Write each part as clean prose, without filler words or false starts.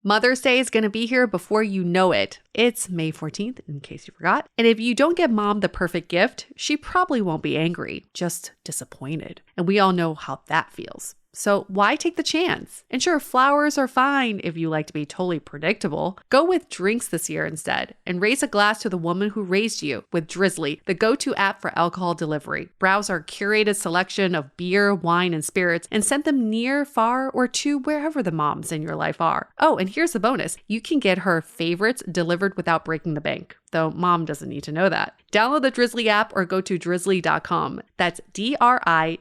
Mother's Day is going to be here before you know it. It's May 14th, in case you forgot. And if you don't get mom the perfect gift, she probably won't be angry, just disappointed. And we all know how that feels. So why take the chance? And sure, flowers are fine if you like to be totally predictable. Go with drinks this year instead and raise a glass to the woman who raised you with Drizzly, the go-to app for alcohol delivery. Browse our curated selection of beer, wine, and spirits and send them near, far, or to wherever the moms in your life are. Oh, and here's the bonus. You can get her favorites delivered without breaking the bank, though mom doesn't need to know that. Download the Drizzly app or go to drizzly.com. That's DRIZLY.com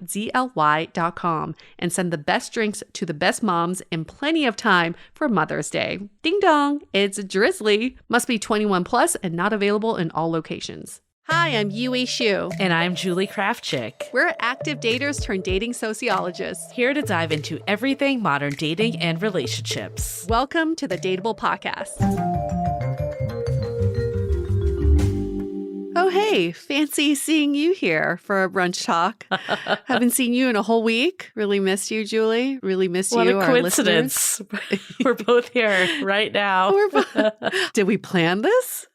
and send the best drinks to the best moms in plenty of time for Mother's Day. Ding dong, it's Drizzly. Must be 21 plus and not available in all locations. Hi, I'm Yue Xu. And I'm Julie Krafchick. We're active daters turned dating sociologists. Here to dive into everything modern dating and relationships. Welcome to the Dateable podcast. Oh, hey, fancy seeing you here for a brunch talk. Haven't seen you in a whole week. Really missed you, Julie. Really miss what you, a coincidence. We're both here right now. Did we plan this?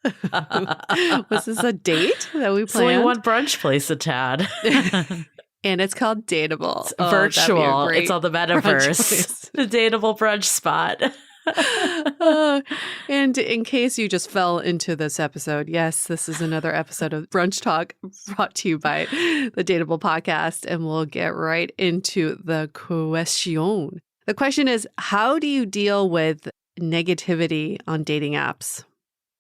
Was this a date that we planned? It's only one brunch place in town. And it's called Dateable. It's virtual. It's on the metaverse. The Dateable brunch spot. And in case you just fell into this episode, yes, this is another episode of Brunch Talk brought to you by the Dateable podcast, and we'll get right into the question. The question is, how do you deal with negativity on dating apps?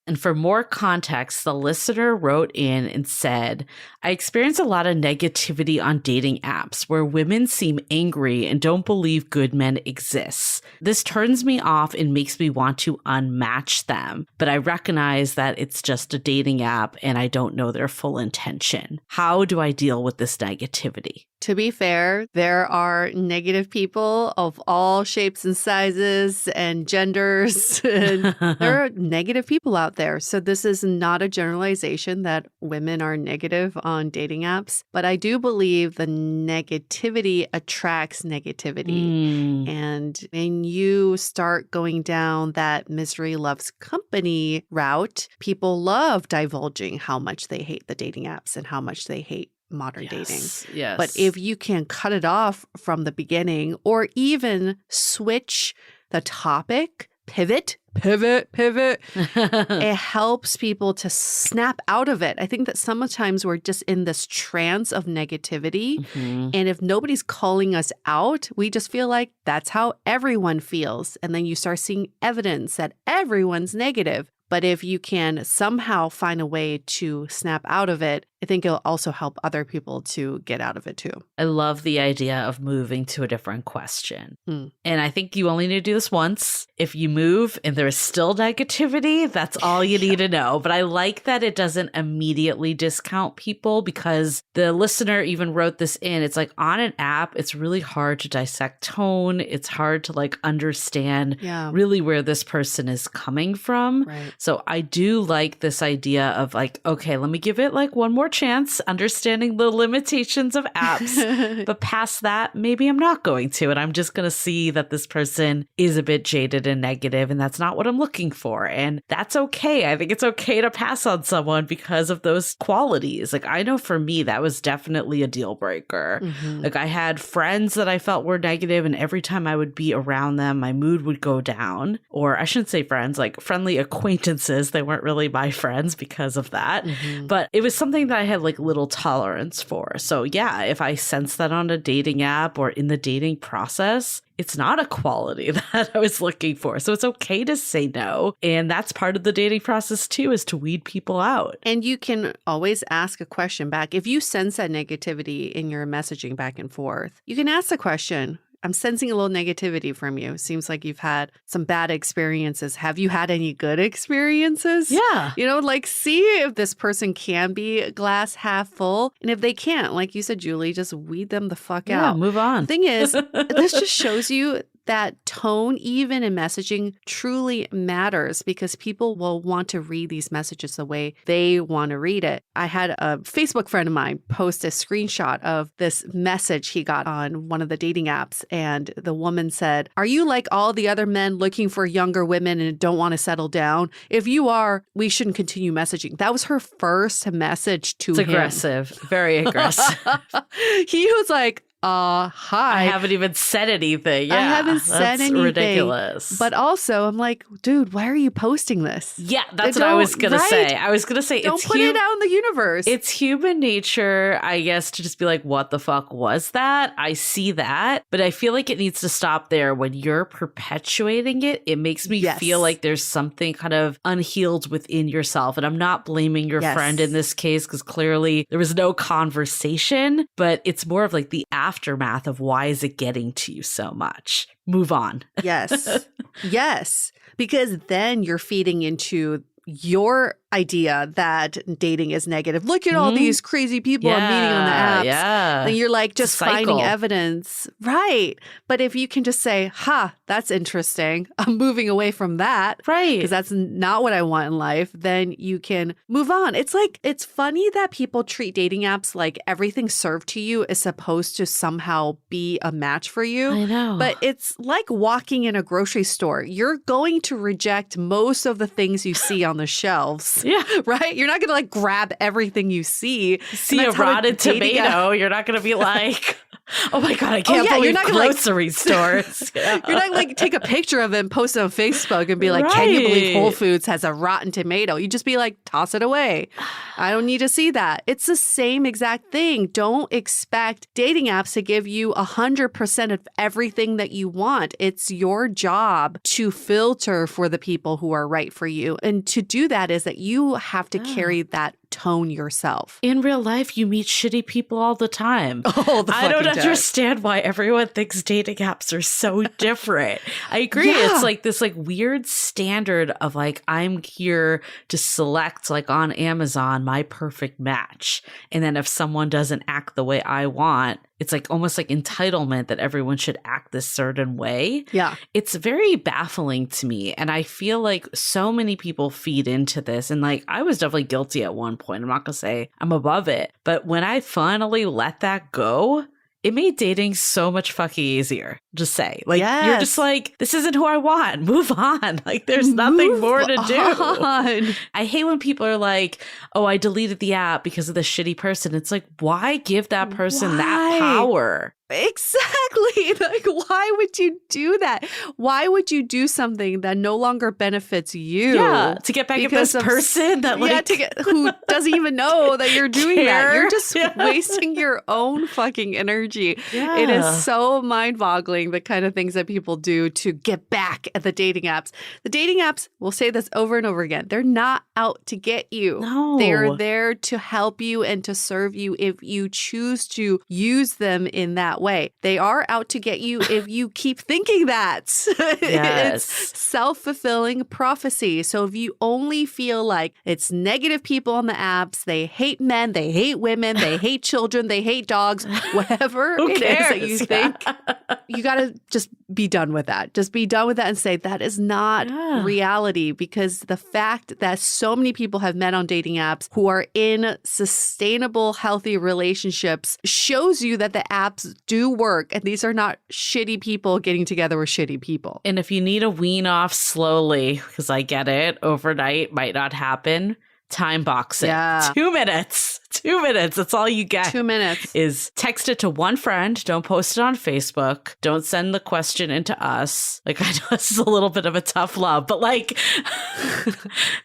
And for more context, the listener wrote in and said, I experience a lot of negativity on dating apps where women seem angry and don't believe good men exist. This turns me off and makes me want to unmatch them. But I recognize that it's just a dating app and I don't know their full intention. How do I deal with this negativity? To be fair, there are negative people of all shapes and sizes and genders. And there are negative people out there. So this is not a generalization that women are negative on dating apps. But I do believe the negativity attracts negativity. And when you start going down that misery loves company route, people love divulging how much they hate the dating apps and how much they hate modern dating. Yes. But if you can cut it off from the beginning or even switch the topic, pivot, it helps people to snap out of it. I think that sometimes we're just in this trance of negativity. And if nobody's calling us out, we just feel like that's how everyone feels. And then you start seeing evidence that everyone's negative. But if you can somehow find a way to snap out of it, I think it'll also help other people to get out of it too. I love the idea of moving to a different question. And I think you only need to do this once. If you move and there's still negativity, that's all you need to know. But I like that it doesn't immediately discount people because the listener even wrote this in. It's like on an app, it's really hard to dissect tone. It's hard to like understand really where this person is coming from. Right. So I do like this idea of like, okay, let me give it like one more chance, understanding the limitations of apps. But past that, maybe I'm not going to. And I'm just going to see that this person is a bit jaded and negative, and that's not what I'm looking for. And that's okay. I think it's okay to pass on someone because of those qualities. Like I know for me, that was definitely a deal breaker. Like I had friends that I felt were negative, and every time I would be around them, my mood would go down. Or I shouldn't say friends, like friendly acquaintances. They weren't really my friends because of that. But it was something that I had like little tolerance for. So yeah, if I sense that on a dating app or in the dating process, it's not a quality that I was looking for. So it's okay to say no. And that's part of the dating process too, is to weed people out. And you can always ask a question back. If you sense that negativity in your messaging back and forth, you can ask the question. I'm sensing a little negativity from you. Seems like you've had some bad experiences. Have you had any good experiences? Yeah. You know, like see if this person can be glass half full. And if they can't, like you said, Julie, just weed them the fuck out. Move on. The thing is, this just shows you that tone, even in messaging, truly matters because people will want to read these messages the way they want to read it. I had a Facebook friend of mine post a screenshot of this message he got on one of the dating apps. And the woman said, "Are you like all the other men looking for younger women and don't want to settle down? If you are, we shouldn't continue messaging." That was her first message to him. It's aggressive. Very aggressive. He was like, hi. I haven't even said anything. Yeah, I haven't said anything. Ridiculous. But also, I'm like, dude, why are you posting this? Yeah, that's what I was going to say. I was going to say, don't put it out in the universe. It's human nature, I guess, to just be like, what the fuck was that? I see that. But I feel like it needs to stop there. When you're perpetuating it, it makes me feel like there's something kind of unhealed within yourself. And I'm not blaming your friend in this case because clearly there was no conversation, but it's more of like the aftermath of why is it getting to you so much? Move on. Yes. Yes. Because then you're feeding into your idea that dating is negative. Look at all these crazy people I'm meeting on the apps. Yeah. And you're like just finding evidence. Right. But if you can just say, that's interesting. I'm moving away from that. Right. Because that's not what I want in life. Then you can move on. It's like, it's funny that people treat dating apps like everything served to you is supposed to somehow be a match for you. I know. But it's like walking in a grocery store. You're going to reject most of the things you see on the shelves. Yeah. Right? You're not going to like grab everything you see. See a rotten tomato. You're not going to be like, oh my God, I can't believe grocery stores. You're not like take a picture of it and post it on Facebook and be like, can you believe Whole Foods has a rotten tomato? You just be like, toss it away. I don't need to see that. It's the same exact thing. Don't expect dating apps to give you 100% of everything that you want. It's your job to filter for the people who are right for you. And to do that is that you have to carry that tone yourself. In real life, you meet shitty people all the time. I don't understand why everyone thinks dating apps are so different. I agree. Yeah. It's like this like weird standard of like, I'm here to select like on Amazon my perfect match. And then if someone doesn't act the way I want, it's like almost like entitlement that everyone should act this certain way. Yeah. It's very baffling to me. And I feel like so many people feed into this. And like, I was definitely guilty at one point. I'm not going to say I'm above it. But when I finally let that go, it made dating so much fucking easier. Just say, like, you're just like, this isn't who I want. Move on. Like, there's nothing more to do. I hate when people are like, oh, I deleted the app because of the shitty person. It's like, why give that person that power? Exactly. Like, why would you do that? Why would you do something that no longer benefits you? Yeah, to get back at this person that like who doesn't even know that you're doing that. You're just wasting your own fucking energy. Yeah. It is so mind-boggling the kind of things that people do to get back at the dating apps. The dating apps, we'll say this over and over again, they're not out to get you. No. They're there to help you and to serve you if you choose to use them in that way. They are out to get you if you keep thinking that. Yes. It's self-fulfilling prophecy. So if you only feel like it's negative people on the apps, they hate men, they hate women, they hate children, they hate dogs, whatever it is that you think, you got to just be done with that. Just be done with that and say that is not reality, because the fact that so many people have met on dating apps who are in sustainable, healthy relationships shows you that the apps do work, and these are not shitty people getting together with shitty people. And if you need to wean off slowly, because I get it, overnight might not happen, time box it. Yeah. 2 minutes. 2 minutes. That's all you get. 2 minutes. Is text it to one friend. Don't post it on Facebook. Don't send the question into us. Like, I know this is a little bit of a tough love, but like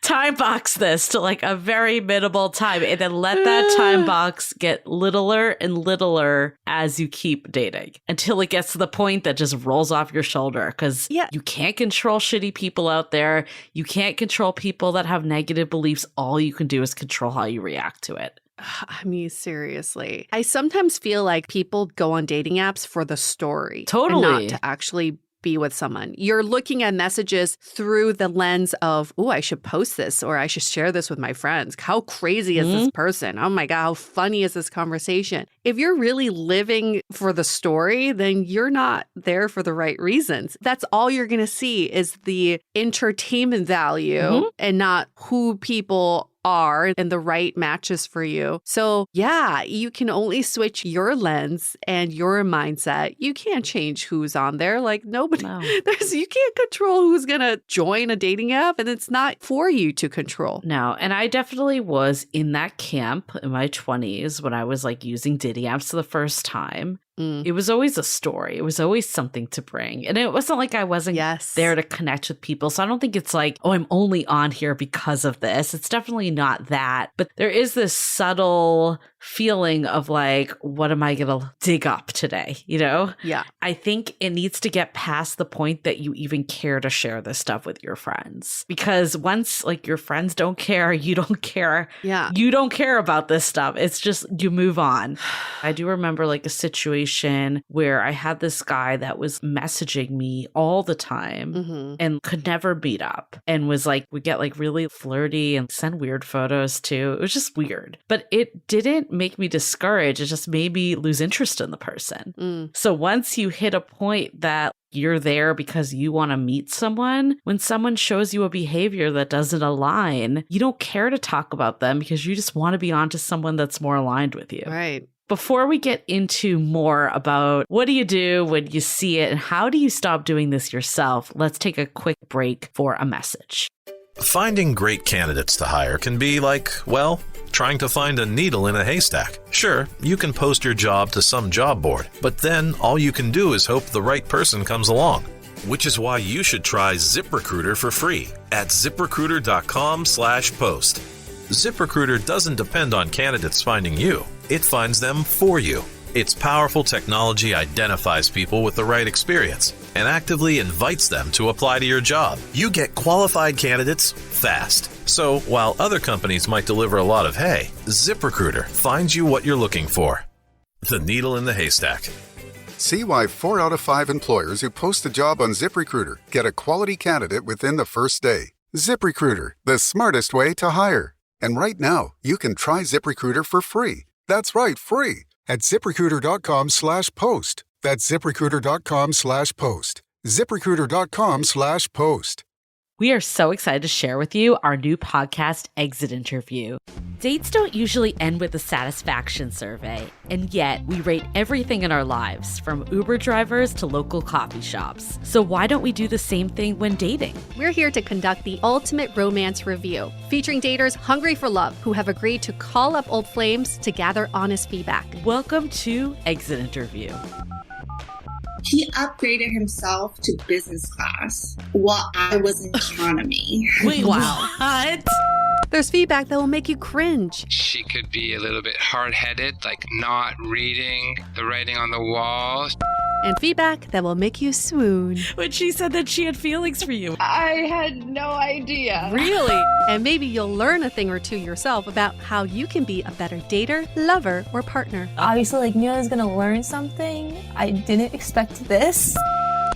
time box this to like a very minimal time, and then let that time box get littler and littler as you keep dating until it gets to the point that just rolls off your shoulder, because you can't control shitty people out there. You can't control people that have negative beliefs. All you can do is control how you react to it. I mean, seriously. I sometimes feel like people go on dating apps for the story. Totally. And not to actually be with someone. You're looking at messages through the lens of, oh, I should post this or I should share this with my friends. How crazy is this person? Oh my God, how funny is this conversation? If you're really living for the story, then you're not there for the right reasons. That's all you're going to see is the entertainment value and not who people are and the right matches for you. So yeah, you can only switch your lens and your mindset. You can't change who's on there. Like nobody, you can't control who's going to join a dating app, and it's not for you to control. No. And I definitely was in that camp in my 20s when I was like using dating apps for the first time. It was always a story. It was always something to bring. And it wasn't like I wasn't there to connect with people. So I don't think it's like, oh, I'm only on here because of this. It's definitely not that. But there is this subtle feeling of like, what am I going to dig up today? You know? Yeah. I think it needs to get past the point that you even care to share this stuff with your friends. Because once like your friends don't care, you don't care. Yeah. You don't care about this stuff. It's just you move on. I do remember like a situation where I had this guy that was messaging me all the time and could never meet up and was like, we get like really flirty and send weird photos too. It was just weird, but it didn't make me discouraged. It just made me lose interest in the person. So once you hit a point that you're there because you want to meet someone, when someone shows you a behavior that doesn't align, you don't care to talk about them because you just want to be on to someone that's more aligned with you. Right. Before we get into more about what do you do when you see it and how do you stop doing this yourself, let's take a quick break for a message. Finding great candidates to hire can be like, well, trying to find a needle in a haystack. Sure, you can post your job to some job board, but then all you can do is hope the right person comes along. Which is why you should try ZipRecruiter for free at ZipRecruiter.com/post. ZipRecruiter doesn't depend on candidates finding you. It finds them for you. Its powerful technology identifies people with the right experience and actively invites them to apply to your job. You get qualified candidates fast. So while other companies might deliver a lot of hay, ZipRecruiter finds you what you're looking for. The needle in the haystack. See why 4 out of 5 employers who post a job on ZipRecruiter get a quality candidate within the first day. ZipRecruiter, the smartest way to hire. And right now, you can try ZipRecruiter for free. That's right, free. At ZipRecruiter.com/post. That's ZipRecruiter.com/post. ZipRecruiter.com/post. We are so excited to share with you our new podcast, Exit Interview. Dates don't usually end with a satisfaction survey, and yet we rate everything in our lives, from Uber drivers to local coffee shops. So why don't we do the same thing when dating? We're here to conduct the ultimate romance review, featuring daters hungry for love who have agreed to call up old flames to gather honest feedback. Welcome to Exit Interview. He upgraded himself to business class while I was in economy. Wait, wow. What? There's feedback that will make you cringe. She could be a little bit hard-headed, like not reading the writing on the wall. And feedback that will make you swoon. When she said that she had feelings for you. I had no idea. Really? And maybe you'll learn a thing or two yourself about how you can be a better dater, lover, or partner. Obviously, like, knew I was gonna learn something. I didn't expect this.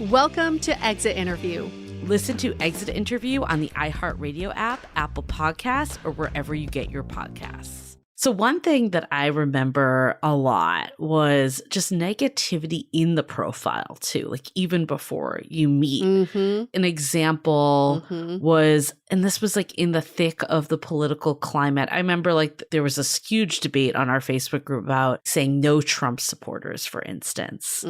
Welcome to Exit Interview. Listen to Exit Interview on the iHeartRadio app, Apple Podcasts, or wherever you get your podcasts. So one thing that I remember a lot was just negativity in the profile too, like even before you meet. An example was, and this was like in the thick of the political climate. I remember like there was this huge debate on our Facebook group about saying no Trump supporters, for instance.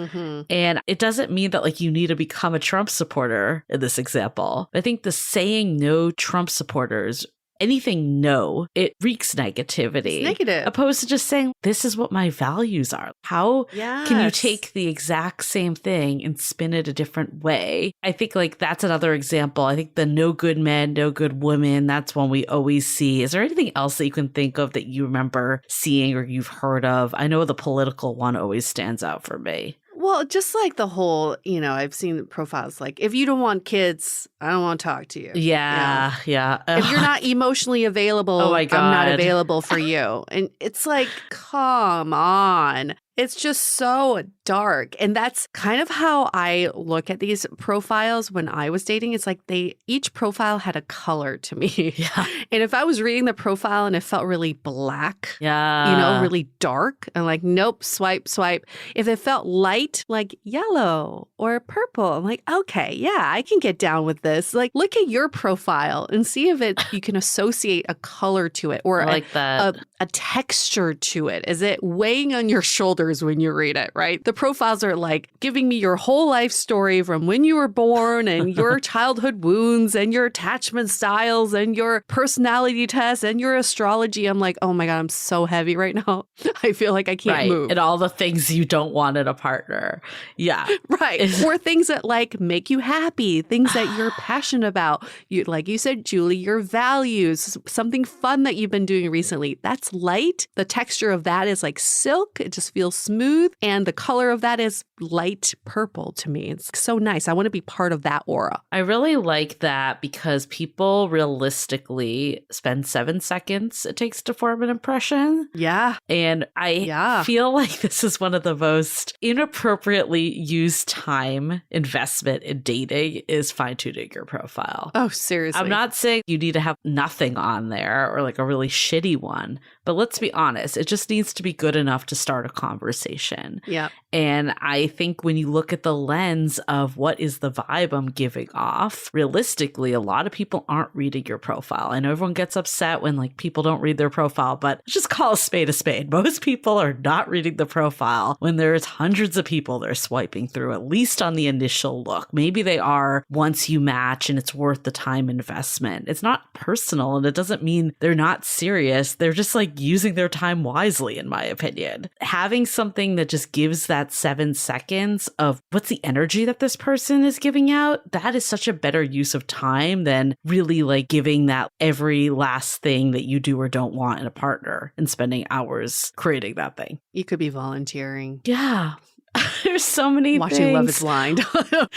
And it doesn't mean that like you need to become a Trump supporter in this example. I think the saying no Trump supporters, anything no, it reeks negativity. It's negative. Opposed to just saying, this is what my values are. How can you take the exact same thing and spin it a different way? I think like that's another example. I think the no good men, no good women, that's one we always see. Is there anything else that you can think of that you remember seeing or you've heard of? I know the political one always stands out for me. Well, just like the whole, I've seen profiles like, if you don't want kids, I don't want to talk to you. Yeah. If you're not emotionally available, oh my God. I'm not available for you. And it's like, come on. It's just so dark. And that's kind of how I look at these profiles when I was dating. It's like each profile had a color to me. Yeah. And if I was reading the profile and it felt really black, Yeah. really dark, I'm like, nope, swipe. If it felt light, like yellow or purple, I'm like, okay, yeah, I can get down with this. Like, look at your profile and see if you can associate a color to it or I like that. a texture to it. Is it weighing on your shoulders when you read it, right? The profiles are like giving me your whole life story from when you were born and your childhood wounds and your attachment styles and your personality tests and your astrology. I'm like, oh my God, I'm so heavy right now. I feel like I can't move. And all the things you don't want in a partner. Yeah. Right. Or things that like make you happy, things that you're passionate about. Like you said, Julie, your values, something fun that you've been doing recently. That's light. The texture of that is like silk. It just feels smooth. And the color of that is light purple to me. It's so nice. I want to be part of that aura. I really like that because people realistically spend 7 seconds it takes to form an impression. Yeah. And I feel like this is one of the most inappropriately used time investment in dating is fine-tuning your profile. Oh, seriously. I'm not saying you need to have nothing on there or like a really shitty one, but let's be honest, it just needs to be good enough to start a conversation. Yeah. And I think when you look at the lens of what is the vibe I'm giving off, realistically, a lot of people aren't reading your profile. I know everyone gets upset when like people don't read their profile, but just call a spade a spade. Most people are not reading the profile when there's hundreds of people they're swiping through, at least on the initial look. Maybe they are once you match and it's worth the time investment. It's not personal and it doesn't mean they're not serious. They're just like using their time wisely, in my opinion. Having something that just gives that 7 seconds of what's the energy that this person is giving out, that is such a better use of time than really like giving that every last thing that you do or don't want in a partner and spending hours creating that thing. You could be volunteering. Yeah. There's so many Watching things. Love is Blind.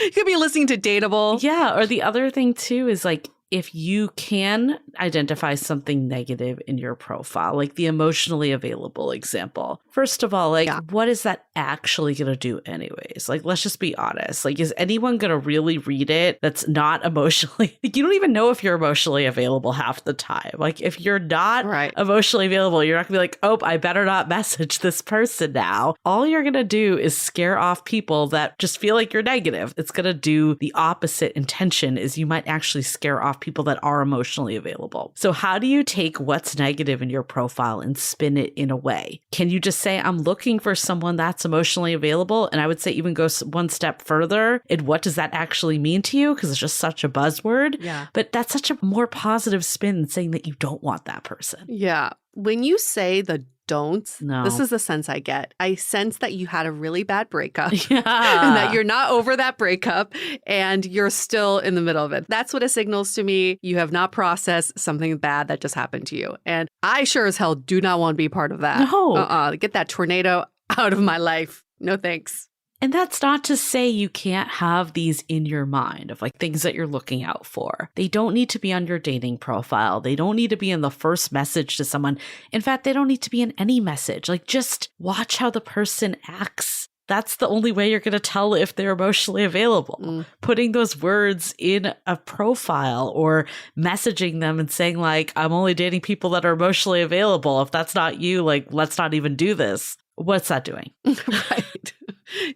You could be listening to Dateable. Yeah. Or the other thing too is like, if you can identify something negative in your profile, like the emotionally available example, first of all, like, what is that actually going to do anyways? Like, let's just be honest. Like, is anyone going to really read it that's not emotionally, like, you don't even know if you're emotionally available half the time. Like, if you're not emotionally available, you're not going to be like, oh, I better not message this person now. All you're going to do is scare off people that just feel like you're negative. It's going to do the opposite intention is you might actually scare off people that are emotionally available. So how do you take what's negative in your profile and spin it in a way? Can you just say, I'm looking for someone that's emotionally available? And I would say even go one step further. And what does that actually mean to you? Because it's just such a buzzword. Yeah. But that's such a more positive spin than saying that you don't want that person. Yeah. When you say the don'ts, No. this is the sense I get. I sense that you had a really bad breakup Yeah. and that you're not over that breakup and you're still in the middle of it. That's what it signals to me. You have not processed something bad that just happened to you. And I sure as hell do not want to be part of that. No. Get that tornado out of my life. No thanks. And that's not to say you can't have these in your mind of like things that you're looking out for. They don't need to be on your dating profile. They don't need to be in the first message to someone. In fact, they don't need to be in any message. Like just watch how the person acts. That's the only way you're going to tell if they're emotionally available. Putting those words in a profile or messaging them and saying like, I'm only dating people that are emotionally available. If that's not you, like, let's not even do this. What's that doing? Right.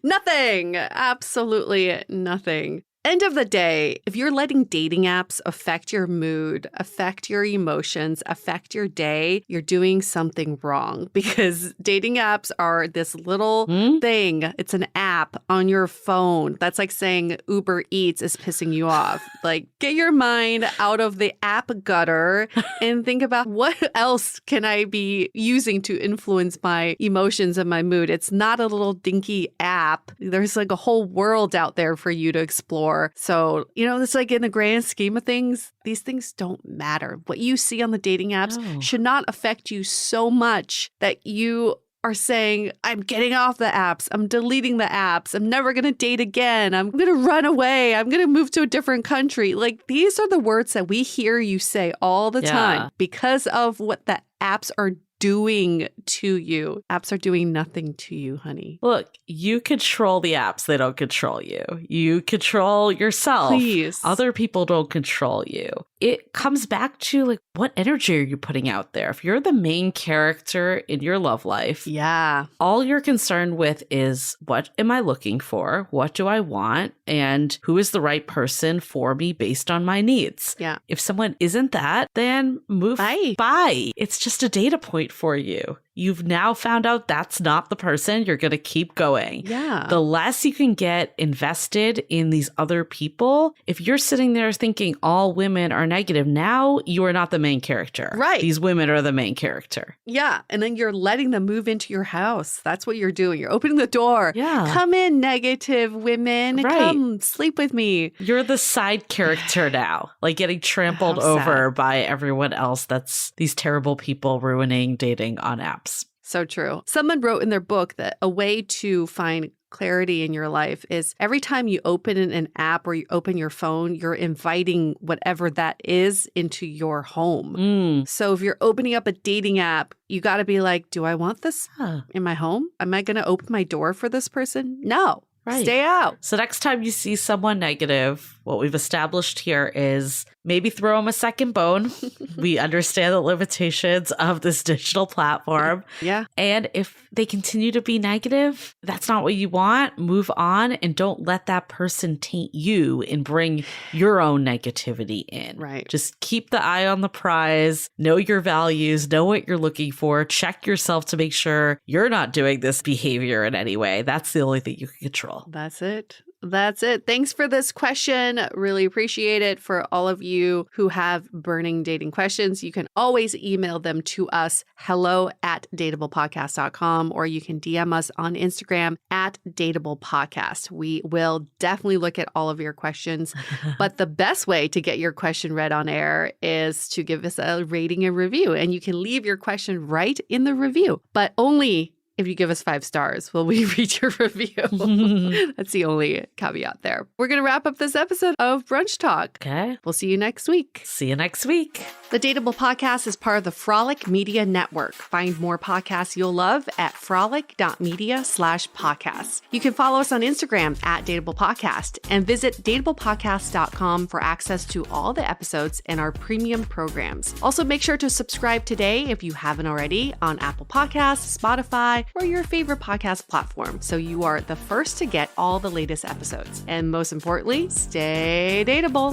Nothing. Absolutely nothing. End of the day, if you're letting dating apps affect your mood, affect your emotions, affect your day, you're doing something wrong because dating apps are this little thing. It's an app on your phone. That's like saying Uber Eats is pissing you off. Like, get your mind out of the app gutter and think about what else can I be using to influence my emotions and my mood. It's not a little dinky app. There's like a whole world out there for you to explore. So, it's like in the grand scheme of things, these things don't matter. What you see on the dating apps should not affect you so much that you are saying, I'm getting off the apps. I'm deleting the apps. I'm never going to date again. I'm going to run away. I'm going to move to a different country. Like these are the words that we hear you say all the time because of what the apps are doing to you? Apps are doing nothing to you, honey. Look, you control the apps. They don't control you. You control yourself. Please. Other people don't control you. It comes back to like, what energy are you putting out there? If you're the main character in your love life, Yeah. all you're concerned with is, what am I looking for? What do I want? And who is the right person for me based on my needs? Yeah. If someone isn't that, then move by. It's just a data point for you. You've now found out that's not the person. You're going to keep going. Yeah. The less you can get invested in these other people, if you're sitting there thinking all women are negative, now you are not the main character. Right. These women are the main character. Yeah. And then you're letting them move into your house. That's what you're doing. You're opening the door. Yeah. Come in, negative women. Right. Come sleep with me. You're the side character now, like getting trampled How over sad. by everyone else. That's these terrible people ruining dating on apps. So true. Someone wrote in their book that a way to find clarity in your life is every time you open an app or you open your phone, you're inviting whatever that is into your home. So if you're opening up a dating app, you got to be like, do I want this in my home? Am I going to open my door for this person? No. Right. Stay out. So next time you see someone negative, what we've established here is maybe throw them a second bone. We understand the limitations of this digital platform. Yeah. And if they continue to be negative, that's not what you want. Move on and don't let that person taint you and bring your own negativity in. Right. Just keep the eye on the prize, know your values, know what you're looking for, check yourself to make sure you're not doing this behavior in any way. That's the only thing you can control. That's it. That's it. Thanks for this question. Really appreciate it. For all of you who have burning dating questions, you can always email them to us, hello@dateablepodcast.com, or you can DM us on Instagram @dateablepodcast. We will definitely look at all of your questions. But the best way to get your question read on air is to give us a rating and review. And you can leave your question right in the review, but only if you give us 5 stars, will we read your review? That's the only caveat there. We're going to wrap up this episode of Brunch Talk. Okay. We'll see you next week. See you next week. The Dateable Podcast is part of the Frolic Media Network. Find more podcasts you'll love at frolic.media/podcasts. You can follow us on Instagram @Dateable Podcast and visit dateablepodcast.com for access to all the episodes and our premium programs. Also, make sure to subscribe today if you haven't already on Apple Podcasts, Spotify, or your favorite podcast platform, so you are the first to get all the latest episodes. And most importantly, stay dateable.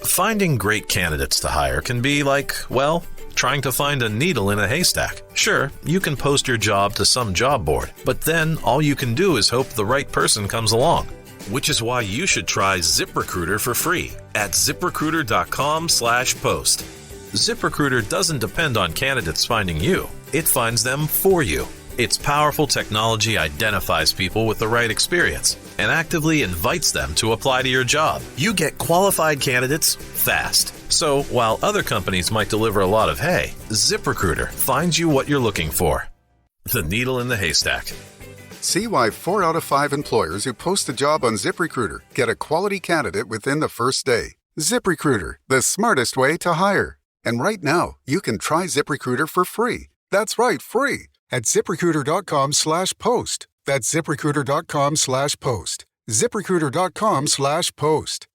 Finding great candidates to hire can be like, well, trying to find a needle in a haystack. Sure, you can post your job to some job board, but then all you can do is hope the right person comes along. Which is why you should try ZipRecruiter for free at ziprecruiter.com/post. ZipRecruiter doesn't depend on candidates finding you. It finds them for you. Its powerful technology identifies people with the right experience and actively invites them to apply to your job. You get qualified candidates fast. So while other companies might deliver a lot of hay, ZipRecruiter finds you what you're looking for. The needle in the haystack. See why 4 out of 5 employers who post a job on ZipRecruiter get a quality candidate within the first day. ZipRecruiter, the smartest way to hire. And right now, you can try ZipRecruiter for free. That's right, free. At ZipRecruiter.com/post. That's ZipRecruiter.com/post. ZipRecruiter.com/post.